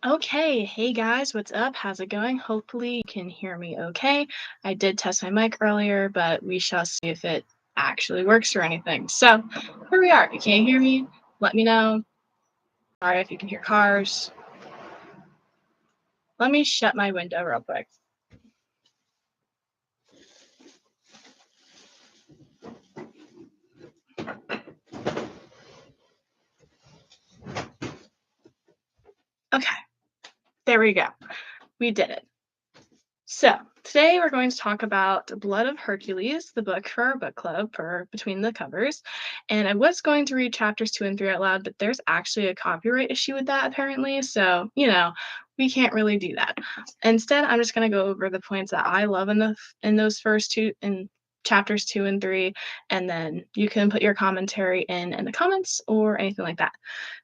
Okay, hey guys, what's up? How's it going? Hopefully you can hear me okay. I did test my mic earlier, but we shall see if it actually works or anything. So, here we are. If you can't hear me, let me know. Sorry if you can hear cars. Let me shut my window real quick. Okay, there we go. We did it. So, today we're going to talk about Blood of Hercules, the book for our book club for Between the Covers. And I was going to read chapters 2 and 3 out loud, but there's actually a copyright issue with that apparently. So, we can't really do that. Instead, I'm just going to go over the points that I love in those first two in chapters 2 and 3, and then you can put your commentary in the comments or anything like that.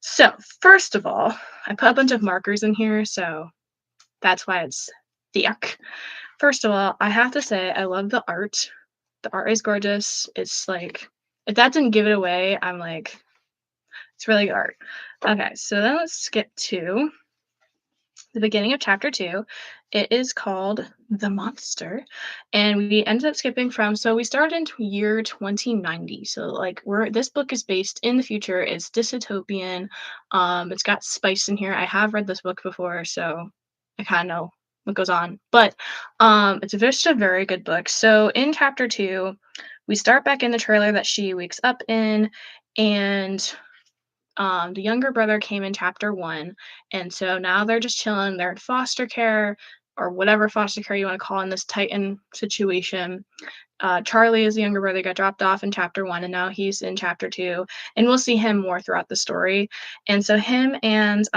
So, first of all, I put a bunch of markers in here, so that's why it's thick. First of all, I have to say I love the art. The art is gorgeous. It's like if that didn't give it away, I'm like, it's really good art. Okay, so then let's skip to the beginning of chapter 2. It is called The Monster. And we ended up skipping from so we started in year 2090. So like we're this book is based in the future. It's dystopian. It's got spice in here. I have read this book before, so I kind of know what goes on. But it's just a very good book. So in chapter 2, we start back in the trailer that she wakes up in, and the younger brother came in chapter 1, and so now they're just chilling. They're in foster care or whatever foster care you want to call in this Titan situation. Charlie is the younger brother, got dropped off in chapter 1, and now he's in chapter 2, and we'll see him more throughout the story. And so him and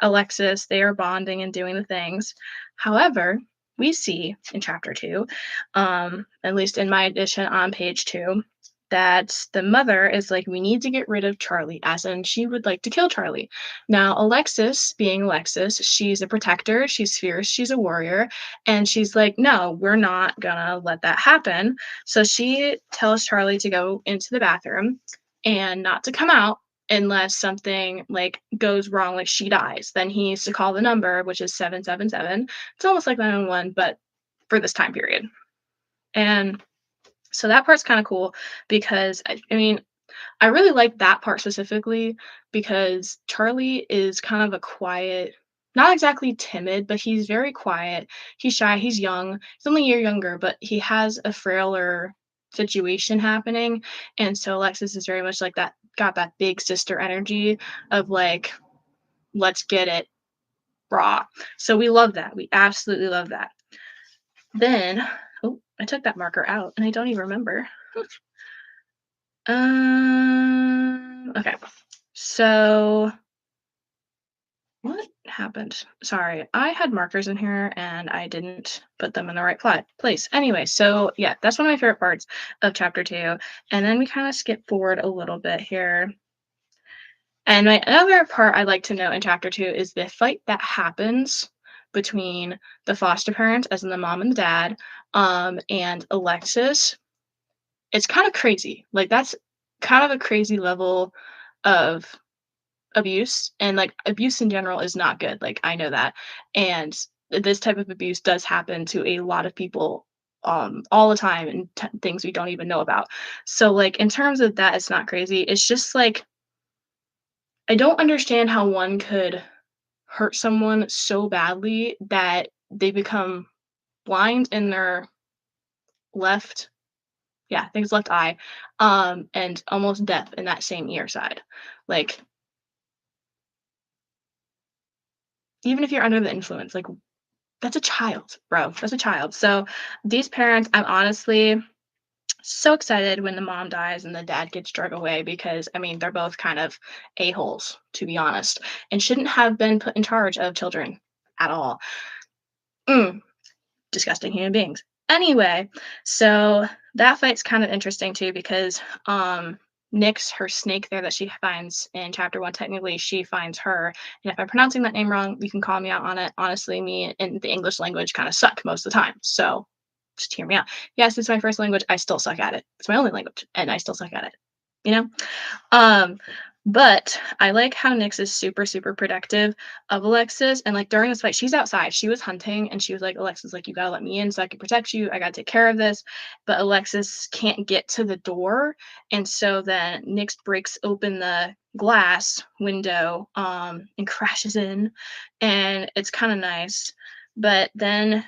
Alexis, they are bonding and doing the things. However, we see in chapter 2, at least in my edition on page 2, that the mother is like, we need to get rid of Charlie, as in she would like to kill Charlie. Now, Alexis, being Alexis, she's a protector, she's fierce, she's a warrior, and she's like, no, we're not gonna let that happen. So she tells Charlie to go into the bathroom and not to come out unless something like goes wrong, like she dies. Then he needs to call the number, which is 777. It's almost like 911, but for this time period. And so that part's kind of cool because I mean, I really like that part specifically because Charlie is kind of a quiet, not exactly timid, but he's very quiet. He's shy, he's young. He's only a year younger, but he has a frailer situation happening. And so Alexis is very much like that, got that big sister energy of like, let's get it raw. So we love that. We absolutely love that. Then, oh, I took that marker out and I don't even remember. Okay. So what happened? Sorry, I had markers in here and I didn't put them in the right place. Anyway, so yeah, that's one of my favorite parts of chapter 2. And then we kind of skip forward a little bit here. And my other part I'd like to note in chapter 2 is the fight that happens between the foster parents, as in the mom and the dad, and Alexis. It's kind of crazy. Like that's kind of a crazy level of abuse, and like abuse in general is not good. Like I know that. And this type of abuse does happen to a lot of people all the time, and things we don't even know about. So like in terms of that, it's not crazy. It's just like I don't understand how one could hurt someone so badly that they become blind in their left, yeah, I think it's left eye, and almost deaf in that same ear side. Like, even if you're under the influence, like, that's a child, bro. That's a child. So, these parents, I'm honestly so excited when the mom dies and the dad gets drug away because, I mean, they're both kind of a-holes, to be honest, and shouldn't have been put in charge of children at all. Mm, disgusting human beings. Anyway, so that fight's kind of interesting too because Nyx, her snake there that she finds in chapter 1, technically she finds her. And if I'm pronouncing that name wrong, you can call me out on it. Honestly, me and the English language kind of suck most of the time. So just hear me out. Yes, it's my first language. I still suck at it. It's my only language and I still suck at it. You know? Um But I like how Nyx is super, super protective of Alexis. And like during this fight, she's outside. She was hunting and she was like, Alexis, like, you gotta let me in so I can protect you. I gotta take care of this. But Alexis can't get to the door. And so then Nyx breaks open the glass window and crashes in. And it's kind of nice. But then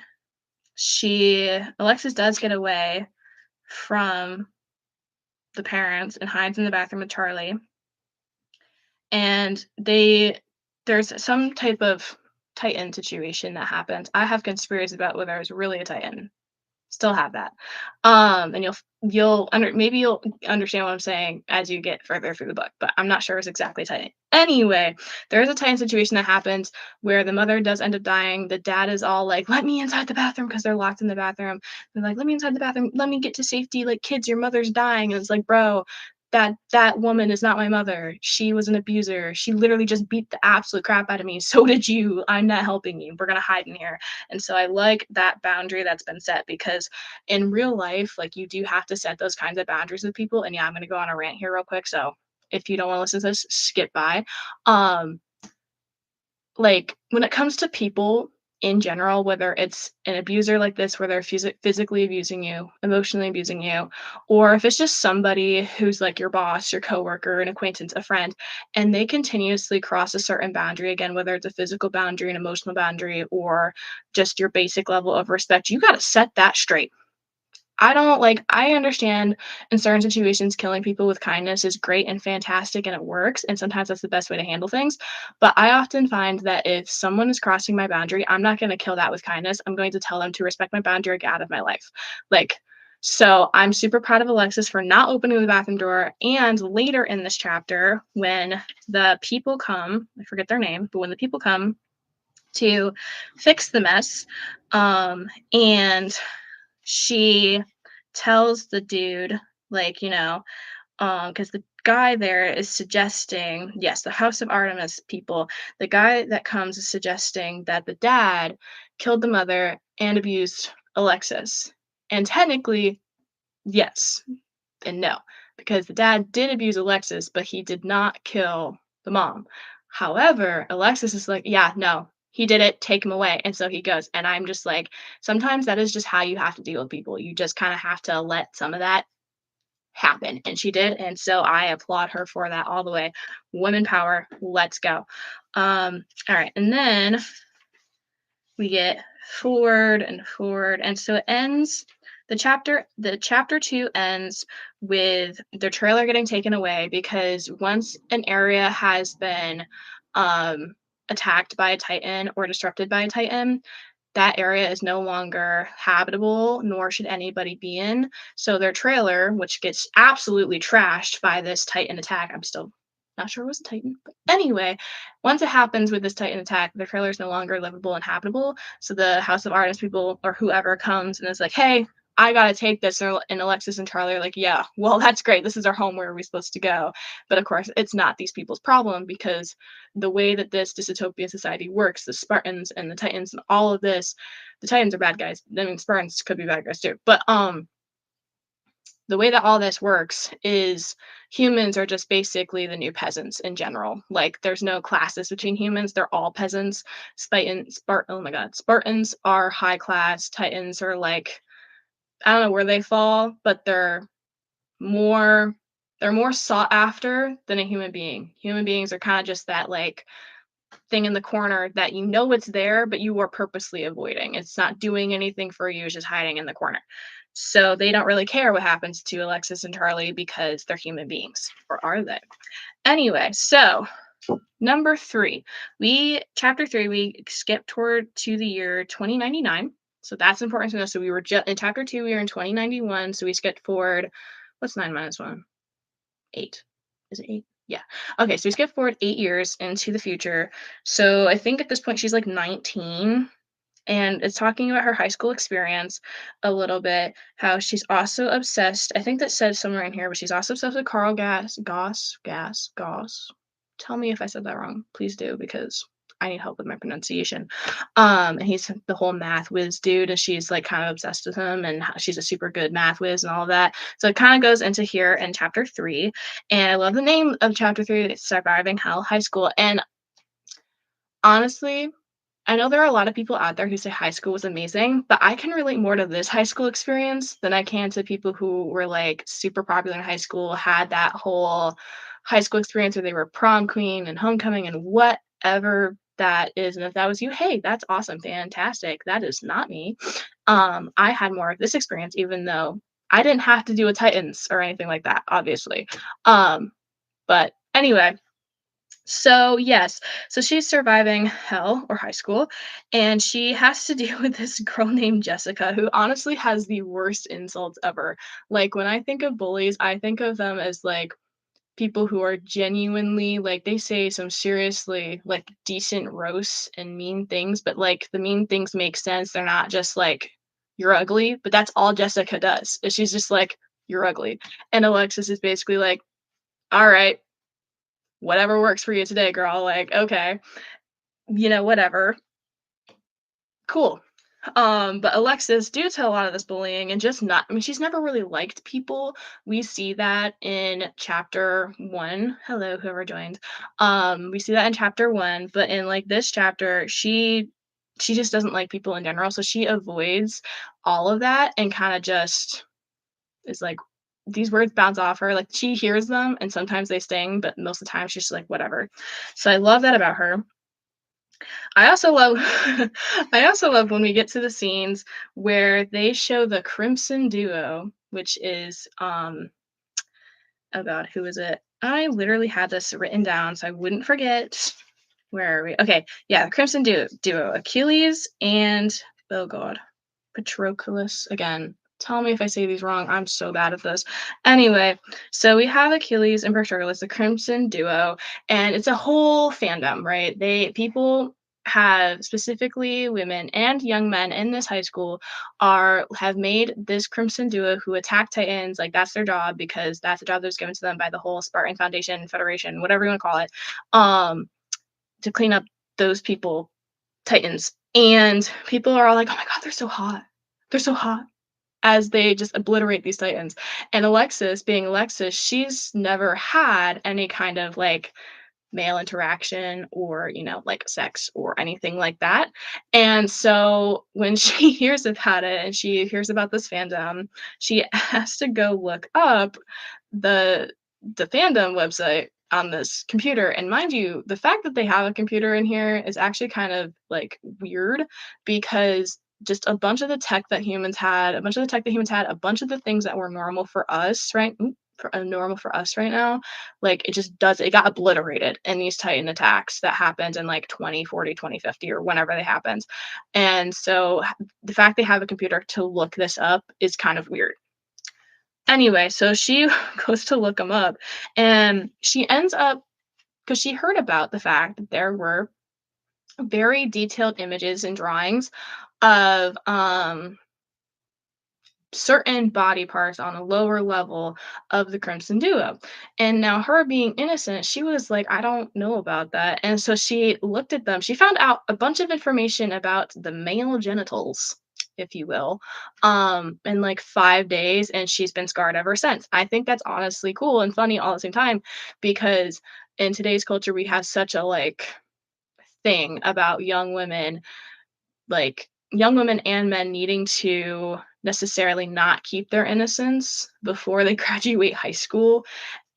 Alexis does get away from the parents and hides in the bathroom with Charlie, and there's some type of Titan situation that happens. I have conspiracies about whether it's really a Titan. Still have that. And maybe you'll understand what I'm saying as you get further through the book, but I'm not sure it's exactly Titan. Anyway, there's a Titan situation that happens where the mother does end up dying. The dad is all like, "Let me inside the bathroom," because they're locked in the bathroom. They're like, "Let me inside the bathroom. Let me get to safety. Like, kids, your mother's dying." And it's like, bro, that woman is not my mother. She was an abuser. She literally just beat the absolute crap out of me. So did you. I'm not helping you. We're gonna hide in here. And so I like that boundary that's been set, because in real life, like, you do have to set those kinds of boundaries with people. And yeah, I'm gonna go on a rant here real quick. So if you don't want to listen to this, skip by. Um, like, when it comes to people in general, whether it's an abuser like this, where they're physically abusing you, emotionally abusing you, or if it's just somebody who's like your boss, your coworker, an acquaintance, a friend, and they continuously cross a certain boundary, again, whether it's a physical boundary, an emotional boundary, or just your basic level of respect, you got to set that straight. I understand in certain situations killing people with kindness is great and fantastic and it works, and sometimes that's the best way to handle things. But I often find that if someone is crossing my boundary, I'm not going to kill that with kindness. I'm going to tell them to respect my boundary or get out of my life. Like, so I'm super proud of Alexis for not opening the bathroom door. And later in this chapter, when the people come, I forget their name, but when the people come to fix the mess, and she tells the dude, like, because the guy there is suggesting, yes, the House of Artemis people, the guy that comes is suggesting that the dad killed the mother and abused Alexis. And technically, yes and no, because the dad did abuse Alexis, but he did not kill the mom. However, Alexis is like, yeah, no, he did it, take him away. And so he goes. And I'm just like, sometimes that is just how you have to deal with people. You just kind of have to let some of that happen. And she did. And so I applaud her for that all the way. Women power, let's go. All right. And then we get forward and forward, and so it ends, the chapter 2 ends with the trailer getting taken away, because once an area has been um attacked by a titan or disrupted by a titan, that area is no longer habitable, nor should anybody be in. So their trailer, which gets absolutely trashed by this titan attack, I'm still not sure it was a titan, but anyway, once it happens with this titan attack, the trailer is no longer livable and habitable. So the House of Artists people or whoever comes and is like, "Hey, I gotta take this," and Alexis and Charlie are like, "Yeah, well, that's great. This is our home. Where are we supposed to go?" But of course, it's not these people's problem, because the way that this dystopian society works, the Spartans and the Titans and all of this, the Titans are bad guys. I mean, Spartans could be bad guys too. But the way that all this works is humans are just basically the new peasants in general. Like, there's no classes between humans. They're all peasants. Oh my God. Spartans are high class. Titans are like, I don't know where they fall, but more they're more sought after than a human being. Human beings are kind of just that, like, thing in the corner that it's there, but you are purposely avoiding. It's not doing anything for you, it's just hiding in the corner. So they don't really care what happens to Alexis and Charlie because they're human beings. Or are they? Anyway, so number 3. Chapter 3, we skipped toward to the year 2099. So that's important to know. So we were in chapter 2, we were in 2091. So we skipped forward. What's 9 minus 1? 8. Is it 8? Yeah. Okay, so we skip forward 8 years into the future. So I think at this point she's like 19, and it's talking about her high school experience a little bit, how she's also obsessed. I think that says somewhere in here, but she's also obsessed with Carl Goss. Tell me if I said that wrong. Please do, because I need help with my pronunciation. And he's the whole math whiz dude, and she's like kind of obsessed with him, and how she's a super good math whiz and all of that. So it kind of goes into here in chapter 3, and I love the name of chapter 3. It's Surviving Hell High School, and honestly, I know there are a lot of people out there who say high school was amazing, but I can relate more to this high school experience than I can to people who were like super popular in high school, had that whole high school experience where they were prom queen and homecoming and whatever that is. And if that was you, hey, that's awesome, fantastic. That is not me. I had more of this experience, even though I didn't have to do a Titans or anything like that, obviously. But anyway, so yes, so she's surviving hell or high school, and she has to deal with this girl named Jessica, who honestly has the worst insults ever. Like when I think of bullies, I think of them as like people who are genuinely like they say some seriously like decent roasts and mean things, but like the mean things make sense. They're not just like you're ugly, but that's all Jessica does. Is she's just like you're ugly. And Alexis is basically like, all right, whatever works for you today, girl. Like, okay, whatever. Cool. But Alexis, due to a lot of this bullying and just not, I mean, she's never really liked people. We see that in chapter 1. Hello, whoever joined. We see that in chapter 1, but in like this chapter, she just doesn't like people in general, so she avoids all of that and kind of just is like these words bounce off her. Like she hears them and sometimes they sting, but most of the time she's just like whatever. So I love that about her. I also love I also love when we get to the scenes where they show the Crimson Duo, which is oh god, who is it? I literally had this written down so I wouldn't forget. Where are we? Okay, yeah, the Crimson Duo, Achilles and oh god, Patroclus again. Tell me if I say these wrong. I'm so bad at this. Anyway, so we have Achilles and Patroclus, the Crimson Duo, and it's a whole fandom, right? People have, specifically women and young men in this high school, are have made this Crimson Duo who attack Titans. Like that's their job, because that's the job that was given to them by the whole Spartan Foundation, Federation, whatever you want to call it, to clean up those people, Titans. And people are all like, "Oh my god, they're so hot. They're so hot." As they just obliterate these Titans. And Alexis, being Alexis, she's never had any kind of like male interaction or, like sex or anything like that. And so when she hears about it and she hears about this fandom, she has to go look up the fandom website on this computer. And mind you, the fact that they have a computer in here is actually kind of like weird, because just a bunch of the tech that humans had, a bunch of the tech that humans had, a bunch of the things that were normal for us, right? Normal for us right now, like it got obliterated in these Titan attacks that happened in like 2040, 2050, or whenever they happened. And so the fact they have a computer to look this up is kind of weird. Anyway, so she goes to look them up, and she ends up, because she heard about the fact that there were very detailed images and drawings of certain body parts on a lower level of the Crimson Duo. And now, her being innocent, she was like, I don't know about that. And so she looked at them. She found out a bunch of information about the male genitals, if you will, in like 5 days. And she's been scarred ever since. I think that's honestly cool and funny all at the same time, because in today's culture, we have such a like thing about young women and men needing to necessarily not keep their innocence before they graduate high school.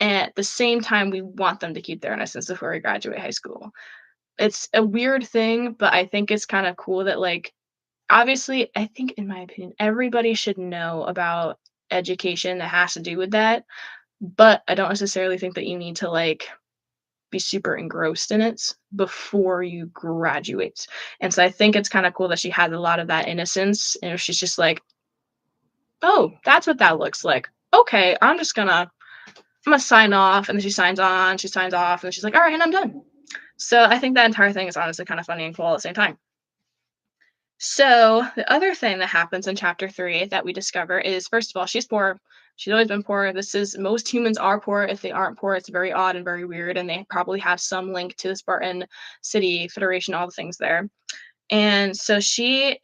And at the same time, we want them to keep their innocence before they graduate high school. It's a weird thing, but I think it's kind of cool that, like, obviously, I think, in my opinion, everybody should know about education that has to do with that. But I don't necessarily think that you need to, like, be super engrossed in it before you graduate. And so I think it's kind of cool that she has a lot of that innocence, and she's just like, "Oh, that's what that looks like. Okay, I'm gonna sign off." And then she signs on, she signs off, and she's like, "All right, and I'm done." So I think that entire thing is honestly kind of funny and cool at the same time. So the other thing that happens in chapter 3 that we discover is, first of all, she's poor. She's always been poor. This is most humans are poor. If they aren't poor, it's very odd and very weird, and they probably have some link to the Spartan City Federation, all the things there. And so she's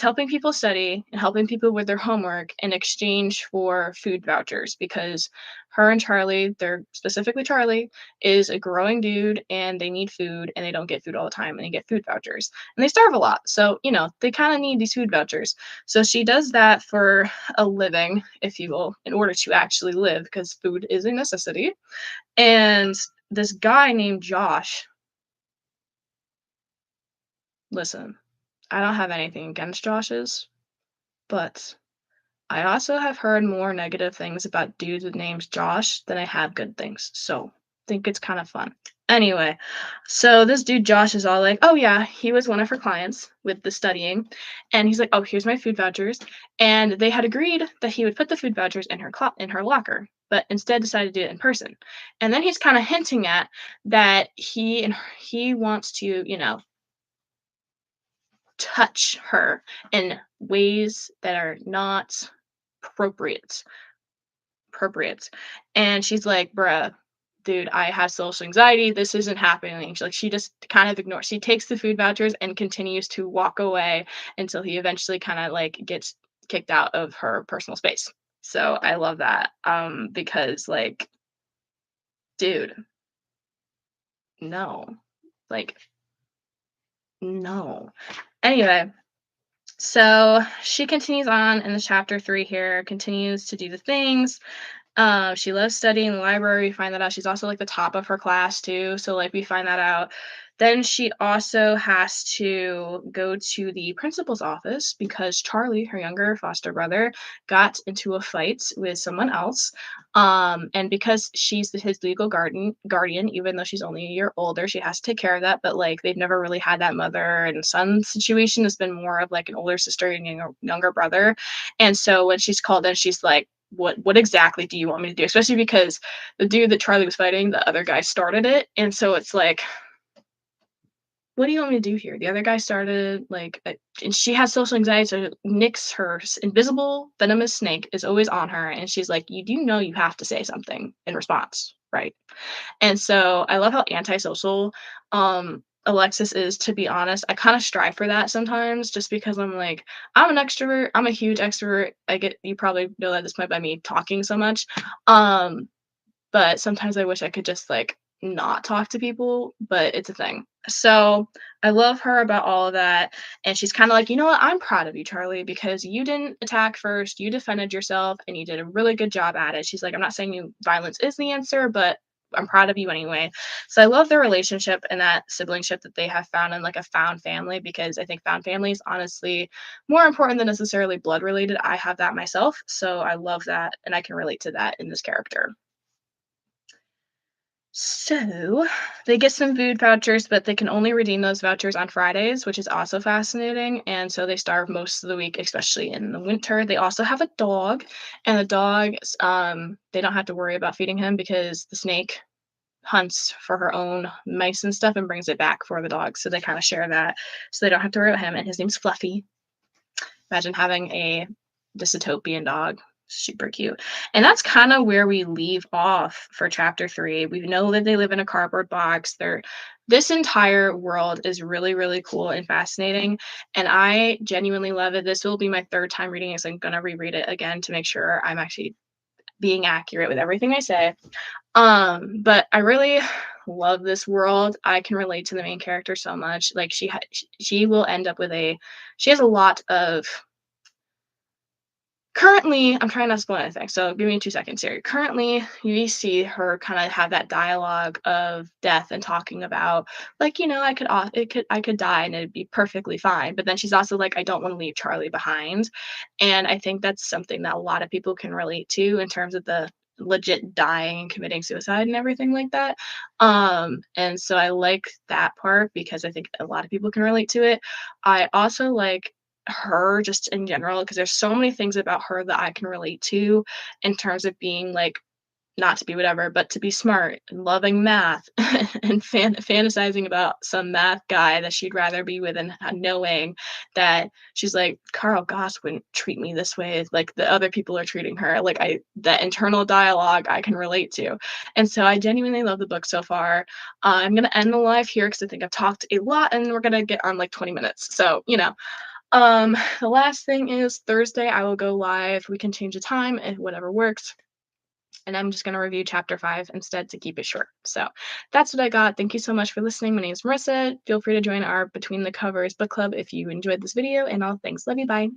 helping people study and helping people with their homework in exchange for food vouchers because her and Charlie, they're specifically Charlie, is a growing dude and they need food and they don't get food all the time and they get food vouchers. And they starve a lot. So, they kind of need these food vouchers. So she does that for a living, if you will, in order to actually live because food is a necessity. And this guy named Josh, listen, I don't have anything against Josh's, but I also have heard more negative things about dudes with names Josh than I have good things. So I think it's kind of fun. Anyway, so this dude Josh is all like, "Oh yeah, he was one of her clients with the studying," and he's like, "Oh, here's my food vouchers," and they had agreed that he would put the food vouchers in in her locker, but instead decided to do it in person. And then he's kind of hinting at that he wants to, touch her in ways that are not appropriate appropriate. And she's like, "Bruh, dude, I have social anxiety. This isn't happening." She just kind of ignores. She takes the food vouchers and continues to walk away until he eventually kind of like gets kicked out of her personal space. So I love that. Because like, dude, no. Like, no. Anyway, so she continues on in the chapter 3 here, continues to do the things. She loves studying in the library. We find that out. She's also like the top of her class too. So like we find that out. Then she also has to go to the principal's office because Charlie, her younger foster brother, got into a fight with someone else. And because she's his legal guardian, even though she's only a year older, she has to take care of that. But like they've never really had that mother and son situation. It's been more of like an older sister and younger brother. And so when she's called in, she's like, what exactly do you want me to do? Especially because the dude that Charlie was fighting, the other guy started it. And so it's like, what do you want me to do here? The other guy started like, and she has social anxiety, so Nick's her invisible venomous snake is always on her, and she's like, you do know you have to say something in response, right? And so I love how antisocial Alexis is, to be honest. I kind of strive for that sometimes just because I'm like, I'm an extrovert. I'm a huge extrovert. You probably know that just by me talking so much. Um, but sometimes I wish I could just like not talk to people, but it's a thing. So I love her about all of that. And she's kind of like, you know what? I'm proud of you, Charlie, because you didn't attack first. You defended yourself and you did a really good job at it. She's like, I'm not saying violence is the answer, but I'm proud of you anyway. So I love their relationship and that siblingship that they have found in like a found family because I think found family is honestly more important than necessarily blood related. I have that myself. So I love that and I can relate to that in this character. So they get some food vouchers, but they can only redeem those vouchers on Fridays, which is also fascinating. And so they starve most of the week, especially in the winter. They also have a dog, and the dog, they don't have to worry about feeding him because the snake hunts for her own mice and stuff and brings it back for the dog. So they kind of share that. So they don't have to worry about him. And his name's Fluffy. Imagine having a dystopian dog. Super cute. And that's kind of where we leave off for chapter 3. We know that they live in a cardboard box. This entire world is really, really cool and fascinating. And I genuinely love it. This will be my third time reading it, so I'm gonna reread it again to make sure I'm actually being accurate with everything I say. But I really love this world. I can relate to the main character so much. Like she will end up with she has a lot of. Currently, I'm trying not to spoil anything, so give me 2 seconds here. Currently, you see her kinda have that dialogue of death and talking about, like, I could die and it'd be perfectly fine, but then she's also like, "I don't wanna leave Charlie behind," and I think that's something that a lot of people can relate to in terms of the legit dying and committing suicide and everything like that, and so I like that part because I think a lot of people can relate to it. I also like her just in general because there's so many things about her that I can relate to in terms of being like not to be whatever, but to be smart and loving math and fantasizing about some math guy that she'd rather be with, and knowing that she's like, Carl Goss wouldn't treat me this way like the other people are treating her. Like that internal dialogue I can relate to. And so I genuinely love the book so far. I'm gonna end the live here because I think I've talked a lot and we're gonna get on like 20 minutes. So, the last thing is Thursday I will go live. We can change the time if whatever works. And I'm just going to review chapter 5 instead to keep it short. So that's what I got. Thank you so much for listening. My name is Marissa. Feel free to join our Between the Covers book club if you enjoyed this video, and all thanks. Love you. Bye.